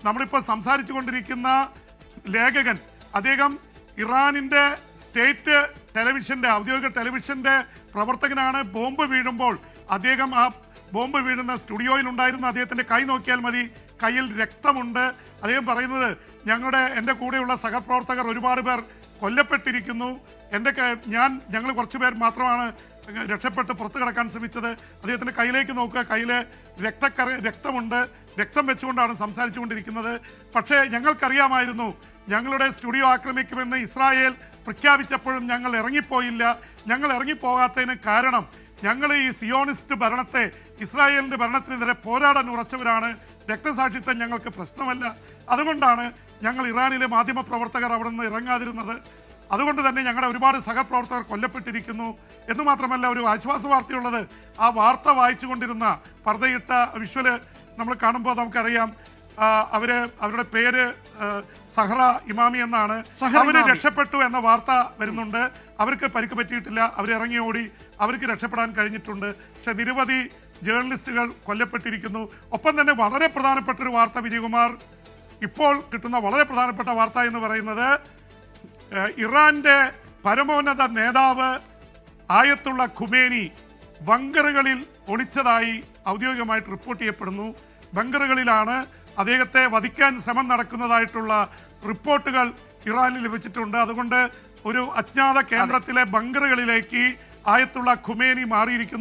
നമ്മളിപ്പോൾ സംസാരിച്ചു കൊണ്ടിരിക്കുന്ന ലേഖകൻ, അദ്ദേഹം ഇറാനിൻ്റെ സ്റ്റേറ്റ് ടെലിവിഷൻ്റെ, ഔദ്യോഗിക ടെലിവിഷൻ്റെ പ്രവർത്തകനാണ്. ബോംബ് വീഴുമ്പോൾ അദ്ദേഹം ആ ബോംബ് വീഴുന്ന സ്റ്റുഡിയോയിൽ ഉണ്ടായിരുന്ന അദ്ദേഹത്തിൻ്റെ കൈ നോക്കിയാൽ മതി, കയ്യിൽ രക്തമുണ്ട്. അദ്ദേഹം പറയുന്നത് എൻ്റെ കൂടെയുള്ള സഹപ്രവർത്തകർ ഒരുപാട് പേർ കൊല്ലപ്പെട്ടിരിക്കുന്നു, ഞങ്ങൾ കുറച്ച് പേർ മാത്രമാണ് രക്ഷപ്പെട്ട് പുറത്തു കിടക്കാൻ ശ്രമിച്ചത്. അദ്ദേഹത്തിൻ്റെ കയ്യിലേക്ക് നോക്കുക, കയ്യിൽ രക്തമുണ്ട്, രക്തം വെച്ചുകൊണ്ടാണ് സംസാരിച്ചു കൊണ്ടിരിക്കുന്നത്. പക്ഷേ ഞങ്ങൾക്കറിയാമായിരുന്നു ഞങ്ങളുടെ സ്റ്റുഡിയോ ആക്രമിക്കുമെന്ന് ഇസ്രായേൽ പ്രഖ്യാപിച്ചപ്പോഴും ഞങ്ങൾ ഇറങ്ങിപ്പോയില്ല. ഞങ്ങൾ ഇറങ്ങിപ്പോകാത്തതിന് കാരണം ഞങ്ങൾ ഈ സിയോണിസ്റ്റ് ഭരണത്തെ, ഇസ്രായേലിൻ്റെ ഭരണത്തിനെതിരെ പോരാടാൻ ഉറച്ചവരാണ്. രക്തസാക്ഷിത്വം ഞങ്ങൾക്ക് പ്രശ്നമല്ല. അതുകൊണ്ടാണ് ഞങ്ങൾ ഇറാനിലെ മാധ്യമപ്രവർത്തകർ അവിടെ നിന്ന് ഇറങ്ങാതിരുന്നത്. അതുകൊണ്ട് തന്നെ ഞങ്ങളുടെ ഒരുപാട് സഹപ്രവർത്തകർ കൊല്ലപ്പെട്ടിരിക്കുന്നു എന്ന് മാത്രമല്ല, ഒരു ആശ്വാസ വാർത്തയുള്ളത്, ആ വാർത്ത വായിച്ചു കൊണ്ടിരുന്ന പർദ്ദയിട്ട വിഷ്വല് നമ്മൾ കാണുമ്പോൾ നമുക്കറിയാം, അവരുടെ പേര് സഹറ ഇമാമി എന്നാണ്. അവര് രക്ഷപ്പെട്ടു എന്ന വാർത്ത വരുന്നുണ്ട്. അവർക്ക് പരിക്ക് പറ്റിയിട്ടില്ല, അവരിറങ്ങി ഓടി, അവർക്ക് രക്ഷപ്പെടാൻ കഴിഞ്ഞിട്ടുണ്ട്. പക്ഷെ നിരവധി ജേർണലിസ്റ്റുകൾ കൊല്ലപ്പെട്ടിരിക്കുന്നു. ഒപ്പം തന്നെ വളരെ പ്രധാനപ്പെട്ട ഒരു വാർത്ത വിജയകുമാർ, ഇപ്പോൾ കിട്ടുന്ന വളരെ പ്രധാനപ്പെട്ട വാർത്ത എന്ന് പറയുന്നത്, ഇറാന്റെ പരമോന്നത നേതാവ് ആയത്തുള്ള ഖുമേനി ബങ്കറുകളിൽ ഒളിച്ചതായി ഔദ്യോഗികമായിട്ട് റിപ്പോർട്ട് ചെയ്യപ്പെടുന്നു. ബങ്കറുകളിലാണ് അദ്ദേഹത്തെ വധിക്കാൻ ശ്രമം നടക്കുന്നതായിട്ടുള്ള റിപ്പോർട്ടുകൾ ഇറാനിൽ ലഭിച്ചിട്ടുണ്ട്. അതുകൊണ്ട് ഒരു അജ്ഞാത കേന്ദ്രത്തിലെ ബങ്കറുകളിലേക്ക് ആയത്തുള്ള ഖുമേനി മാറിയിരിക്കുന്നു.